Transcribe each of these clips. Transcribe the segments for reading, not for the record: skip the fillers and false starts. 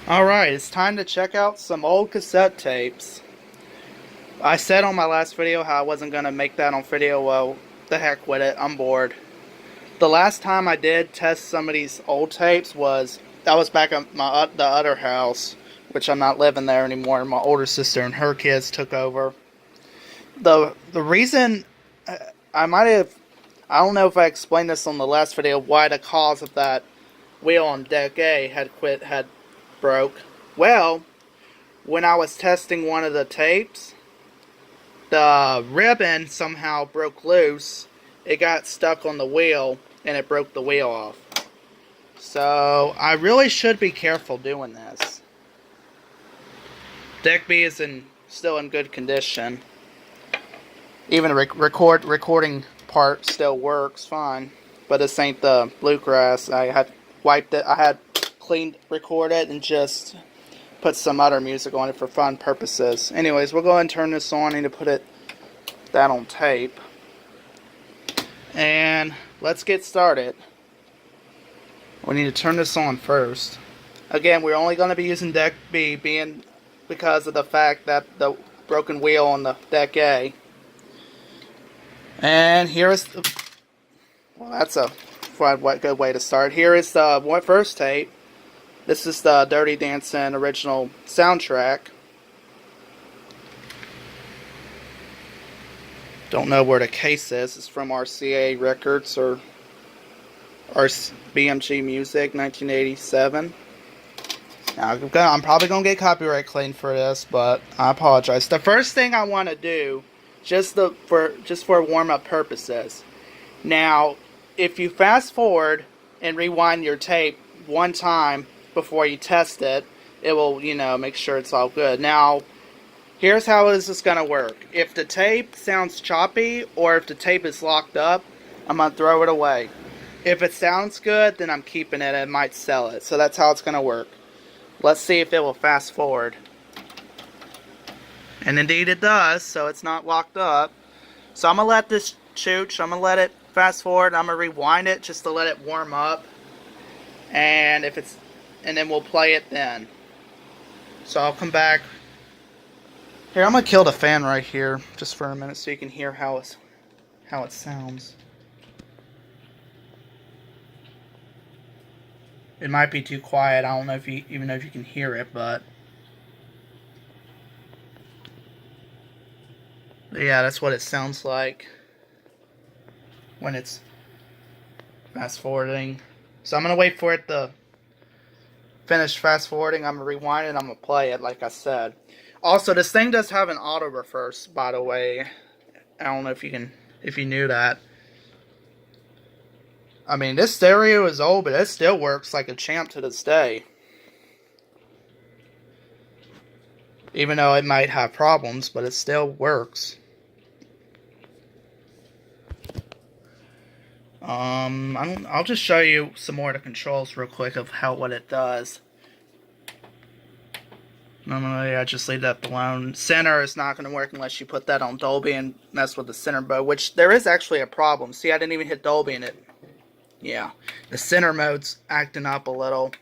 Alright, it's time to check out some old cassette tapes. I said on my last video how I wasn't going to make that on video. Well, the heck with it, I'm bored. The last time I did test some of these old tapes that was back at the other house, which I'm not living there anymore. My older sister and her kids took over. The reason I might have, I don't know if I explained this on the last video, why the cause of that wheel on deck A had broke. Well, when I was testing one of the tapes, the ribbon somehow broke loose. It got stuck on the wheel and it broke the wheel off. So I really should be careful doing this. Deck B is still in good condition. Even the recording part still works fine. But this ain't the bluegrass. I had wiped it. I had recorded and just put some other music on it for fun purposes. Anyways, we'll go ahead and turn this on. I need to put that on tape. And let's get started. We need to turn this on first. Again, we're only going to be using deck B because of the fact that the broken wheel on the deck A. And here is that's a good way to start. Here is the first tape. This is the Dirty Dancing original soundtrack. Don't know where the case is. It's from RCA Records or BMG Music, 1987. Now, I'm probably going to get copyright claimed for this, but I apologize. The first thing I want to do, just for warm-up purposes. Now, if you fast forward and rewind your tape one time before you test it, it will, make sure it's all good. Now, here's how this is going to work. If the tape sounds choppy or if the tape is locked up, I'm going to throw it away. If it sounds good, then I'm keeping it and might sell it. So that's how it's going to work. Let's see if it will fast forward. And indeed it does, so it's not locked up. So I'm going to let this chooch. I'm going to let it fast forward. I'm going to rewind it just to let it warm up. And then we'll play it then. So I'll come back. Here, I'm going to kill the fan right here just for a minute so you can hear how it sounds. It might be too quiet. I don't know even know if you can hear it, but yeah, that's what it sounds like when it's fast forwarding. So I'm going to wait for it to finish fast forwarding. I'm going to rewind it. I'm going to play it like I said. Also, this thing does have an auto reverse, by the way. I don't know if you knew that. I mean, this stereo is old, but it still works like a champ to this day. Even though it might have problems, but it still works. I'll just show you some more of the controls real quick of what it does. Normally, I just leave that alone. Center is not going to work unless you put that on Dolby and mess with the center mode, which there is actually a problem. See, I didn't even hit Dolby in it. Yeah, the center mode's acting up a little,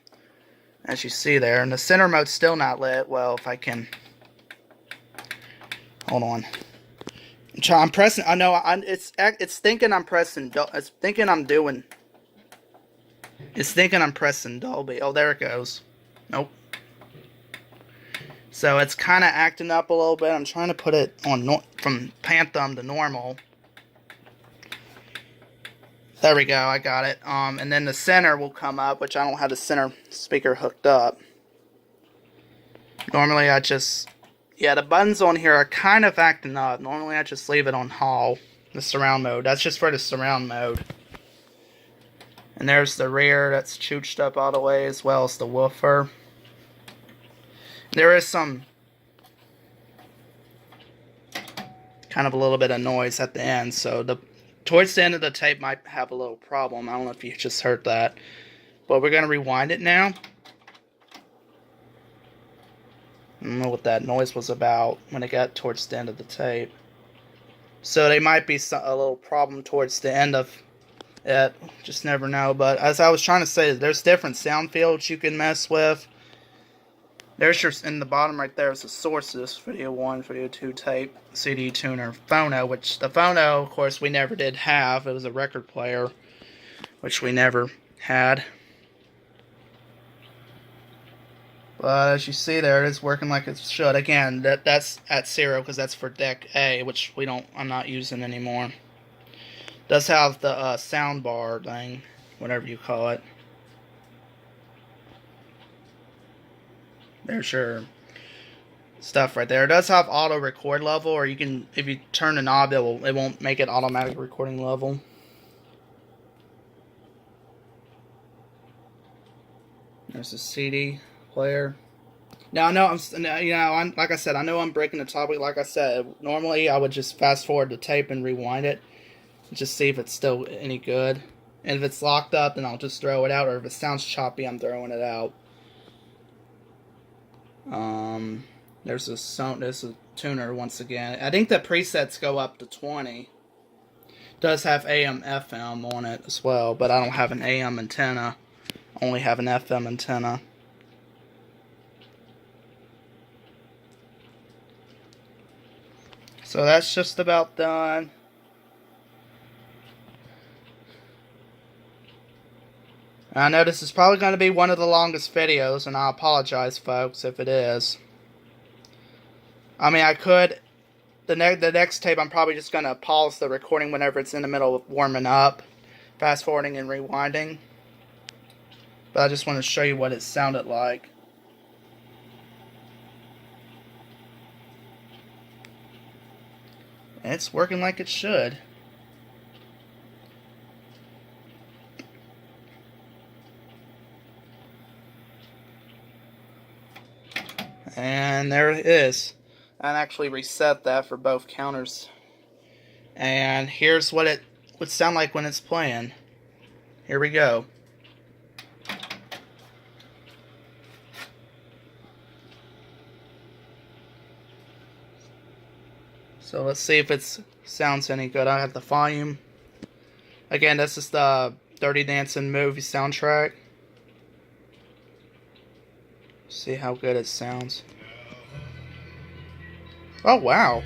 as you see there, and the center mode's still not lit. Well, if I can, hold on. I'm pressing. I know it's thinking I'm pressing. It's thinking I'm pressing Dolby. Oh, there it goes. Nope. So it's kind of acting up a little bit. I'm trying to put it on from Phantom to normal. There we go, I got it. And then the center will come up, which I don't have the center speaker hooked up. Normally the buttons on here are kind of acting up. Normally I just leave it on Hall, the surround mode. That's just for the surround mode. And there's the rear that's chooched up all the way, as well as the woofer. There is some kind of a little bit of noise at the end, so towards the end of the tape might have a little problem. I don't know if you just heard that. But we're going to rewind it now. I don't know what that noise was about when it got towards the end of the tape. So there might be a little problem towards the end of it. Just never know. But as I was trying to say, there's different sound fields you can mess with. There's your, in the bottom right there is the sources, video 1, video 2 tape, CD tuner, phono, which the phono, of course, we never did have. It was a record player, which we never had. But as you see there, it is working like it should. Again, that's at 0 because that's for deck A, which I'm not using anymore. It does have the sound bar thing, whatever you call it. There's your stuff right there. It does have auto record level, or you can, if you turn the knob, it won't make it automatic recording level. There's a CD player. Now I know I'm like I said, I know I'm breaking the topic. Like I said, normally I would just fast forward the tape and rewind it, just see if it's still any good. And if it's locked up, then I'll just throw it out. Or if it sounds choppy, I'm throwing it out. There's a tuner once again. I think the presets go up to 20. It does have AM, FM on it as well, but I don't have an AM antenna. I only have an FM antenna. So that's just about done. I know this is probably going to be one of the longest videos, and I apologize, folks, if it is. I mean, I could, the next tape, I'm probably just going to pause the recording whenever it's in the middle of warming up, fast forwarding and rewinding. But I just want to show you what it sounded like. And it's working like it should. And there it is. I actually reset that for both counters. And here's what it would sound like when it's playing. Here we go. So let's see if it sounds any good. I have the volume. Again, this is the Dirty Dancing movie soundtrack. See how good it sounds. Oh, wow.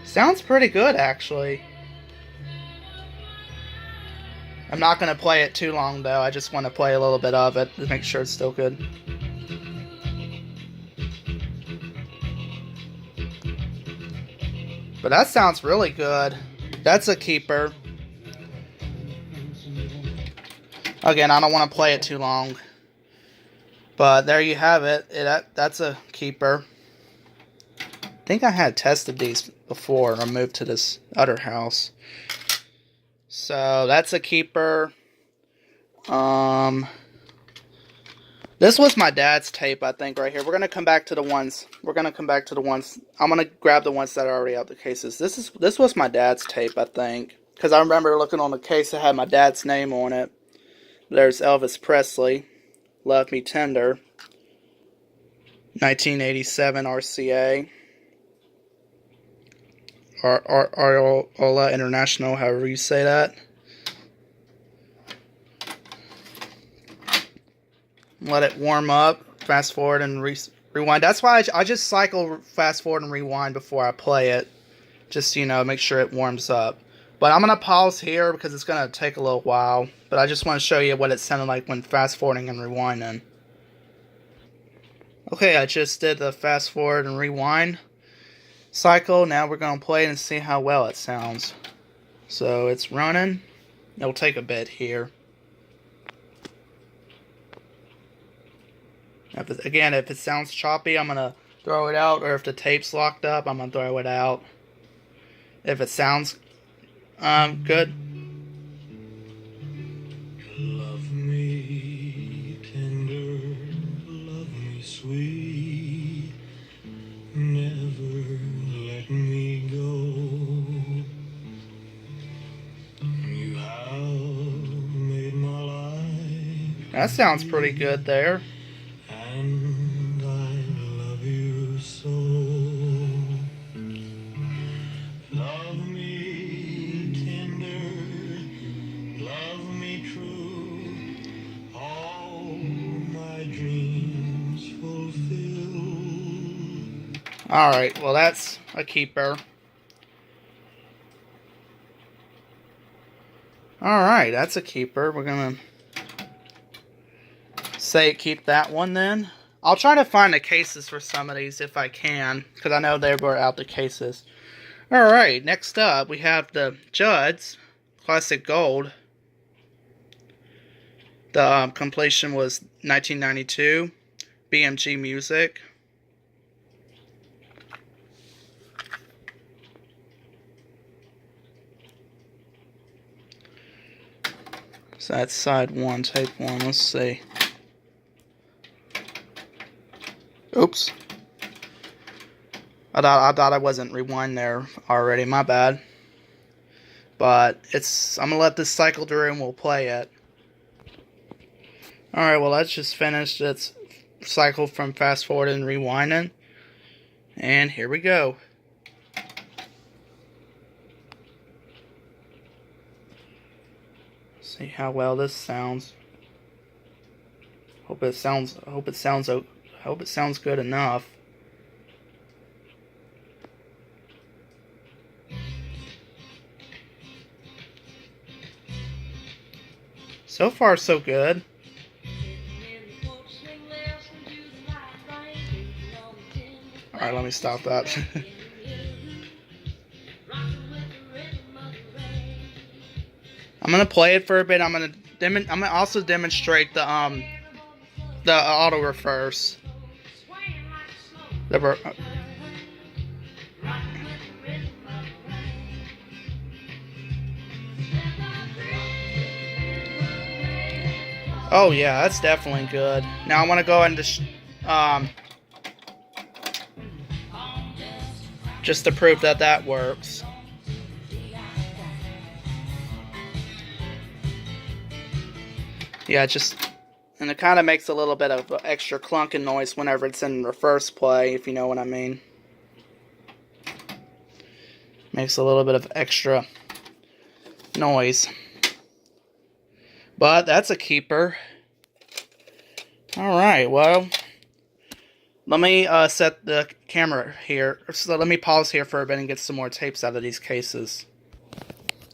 Sounds pretty good, actually. I'm not going to play it too long, though. I just want to play a little bit of it to make sure it's still good. But that sounds really good. That's a keeper. Again, I don't want to play it too long. But there you have it. That's a keeper. I think I had tested these before I moved to this other house. So that's a keeper. This was my dad's tape, I think, right here. We're gonna come back to the ones. I'm gonna grab the ones that are already out the cases. This was my dad's tape, I think, because I remember looking on the case that had my dad's name on it. There's Elvis Presley, "Love Me Tender," 1987 RCA. Ariola International, however you say that. Let it warm up, fast forward and rewind. That's why I just cycle fast forward and rewind before I play it. Just, make sure it warms up. But I'm going to pause here because it's going to take a little while. But I just want to show you what it sounded like when fast forwarding and rewinding. Okay, I just did the fast forward and rewind cycle. Now we're going to play it and see how well it sounds. So it's running. It'll take a bit here. If it sounds choppy, I'm going to throw it out. Or if the tape's locked up, I'm going to throw it out. If it sounds good. Love me tender, love me sweet, never let me go. You have made my life. That sounds pretty good there. And Alright, well that's a keeper. Alright, that's a keeper. We're gonna say keep that one then. I'll try to find the cases for some of these if I can, because I know they were out the cases. Alright, next up we have the Judd's Classic Gold. The completion was 1992. BMG Music. So that's side 1, tape 1. Let's see. Oops. I thought I wasn't rewind there already. My bad. But I'm gonna let this cycle through and we'll play it. Alright, well that's just finished its cycle from fast forward and rewinding. And here we go. See how well this sounds. Hope it sounds good enough. So far so good. Alright, let me stop that. I'm gonna play it for a bit. I'm gonna also demonstrate the auto reverse. Oh yeah, that's definitely good. Now I want to go and just to prove that that works. Yeah, and it kind of makes a little bit of extra clunking noise whenever it's in reverse play, if you know what I mean. Makes a little bit of extra noise. But that's a keeper. Alright, well, let me set the camera here. So let me pause here for a bit and get some more tapes out of these cases.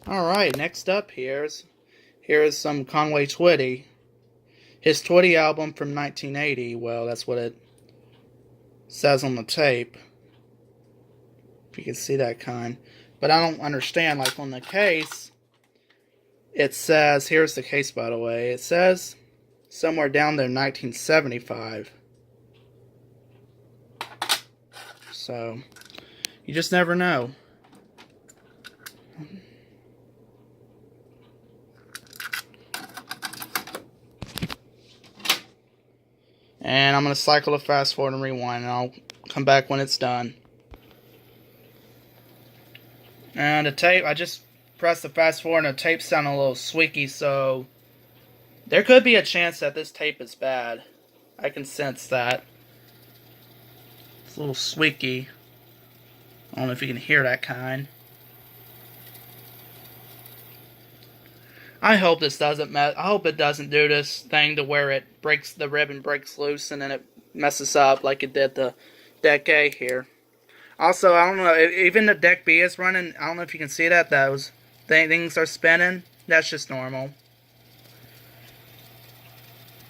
Alright, next up here is some Conway Twitty. His Twitty album from 1980. Well, that's what it says on the tape. If you can see that kind. But I don't understand, like on the case, it says, here's the case by the way, it says somewhere down there 1975. So, you just never know. And I'm going to cycle the fast forward and rewind, and I'll come back when it's done. And the tape, I just pressed the fast forward and the tape sounded a little squeaky, so there could be a chance that this tape is bad. I can sense that. It's a little squeaky. I don't know if you can hear that kind. I hope this doesn't I hope it doesn't do this thing to where it breaks, the ribbon breaks loose and then it messes up like it did the deck A here. Also, I don't know, even the deck B is running. I don't know if you can see that. Those things are spinning. That's just normal.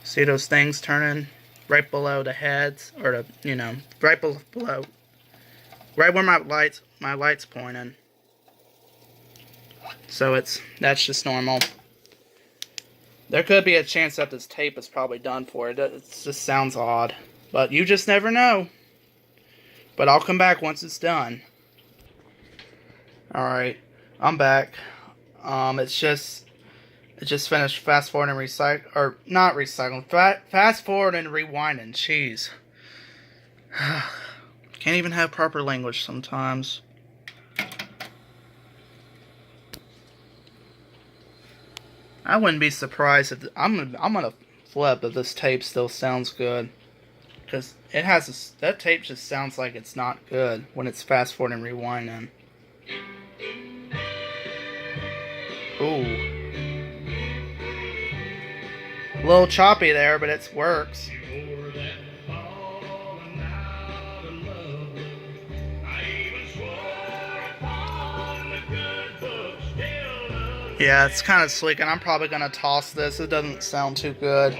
See those things turning right below the heads, or the, you know, right below, right where my light's pointing. So that's just normal. There could be a chance that this tape is probably done for it. It just sounds odd. But you just never know. But I'll come back once it's done. Alright, I'm back. It just finished fast forward and recycle, or not recycling, fast forward and rewinding. Jeez. Can't even have proper language sometimes. I wouldn't be surprised if I'm gonna flip if this tape still sounds good, because it has that tape just sounds like it's not good when it's fast forward and rewinding. Ooh, a little choppy there, but it works. Yeah, it's kind of sleek, and I'm probably going to toss this. It doesn't sound too good.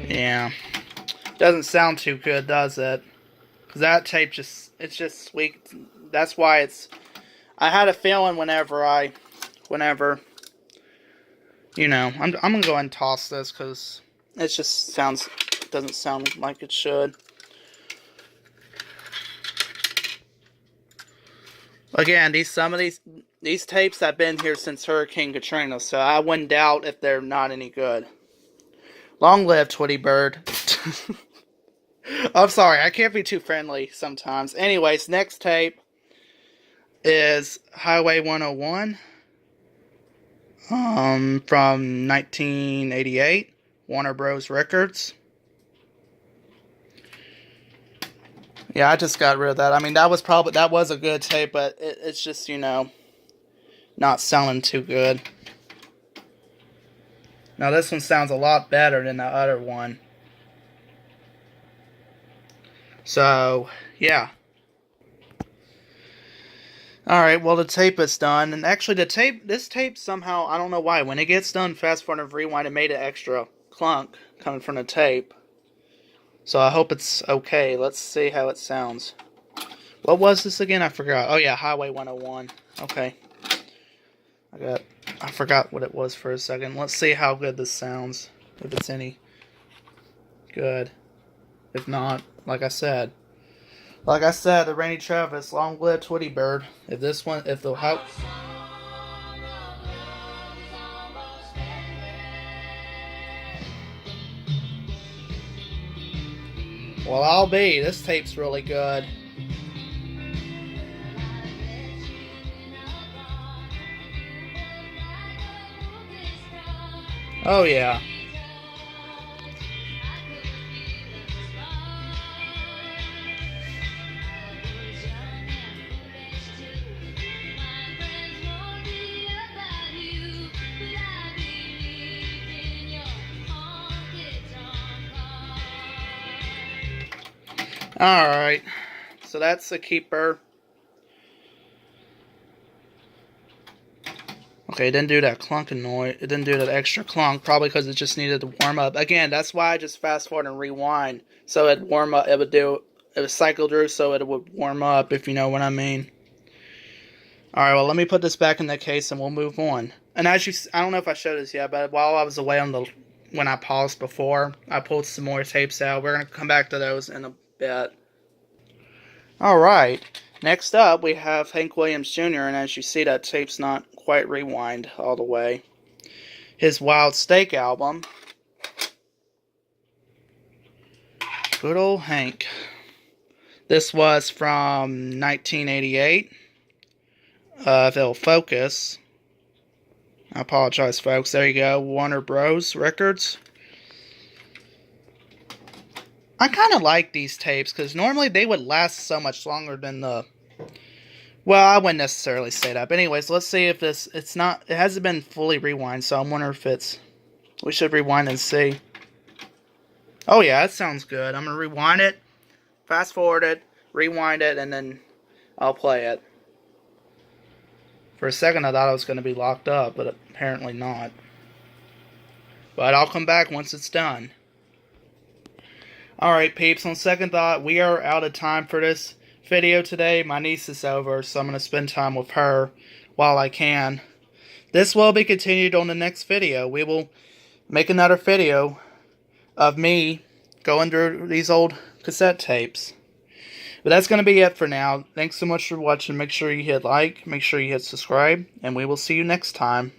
Yeah. Doesn't sound too good, does it? Because that tape it's just sweet. That's why I had a feeling whenever, you know, I'm going to go ahead and toss this because it just doesn't sound like it should. Again, some of these tapes have been here since Hurricane Katrina, so I wouldn't doubt if they're not any good. Long live Tweety Bird. I'm sorry, I can't be too friendly sometimes. Anyways, next tape is Highway 101 from 1988, Warner Bros. Records. Yeah, I just got rid of that. I mean, that was a good tape, but it's just, you know, not sounding too good. Now this one sounds a lot better than the other one. So, yeah. Alright, well the tape is done. And actually this tape somehow, I don't know why, when it gets done, fast forward and rewind, it made an extra clunk coming from the tape. So I hope it's okay. Let's see how it sounds. What was this again? I forgot. Oh yeah, Highway 101. Okay. I forgot what it was for a second. Let's see how good this sounds. If it's any good. If not, like I said, the Rainy Travis, long live Tweety Bird. If the how. Well, I'll be. This tape's really good. Oh yeah. Alright. So that's a keeper. Okay, it didn't do that clunking noise. It didn't do that extra clunk, probably because it just needed to warm up. Again, that's why I just fast forward and rewind. So it'd warm up, it would cycle through so it would warm up, if you know what I mean. Alright, well let me put this back in the case and we'll move on. And as you, I don't know if I showed this yet, but while I was away when I paused before, I pulled some more tapes out. We're going to come back to those in a bit. Alright, next up we have Hank Williams Jr., and as you see, that tape's not quite rewind all the way. His Wild Steak album. Good old Hank. This was from 1988. If it'll focus. I apologize, folks. There you go. Warner Bros. Records. I kind of like these tapes because normally they would last so much longer than the... Well, I wouldn't necessarily say that. But anyways, let's see if it hasn't been fully rewind, so I'm wondering if it's... We should rewind and see. Oh yeah, that sounds good. I'm going to rewind it, fast forward it, rewind it, and then I'll play it. For a second I thought I was going to be locked up, but apparently not. But I'll come back once it's done. Alright peeps, on second thought, we are out of time for this video today. My niece is over, so I'm going to spend time with her while I can. This will be continued on the next video. We will make another video of me going through these old cassette tapes. But that's going to be it for now. Thanks so much for watching. Make sure you hit like, make sure you hit subscribe, and we will see you next time.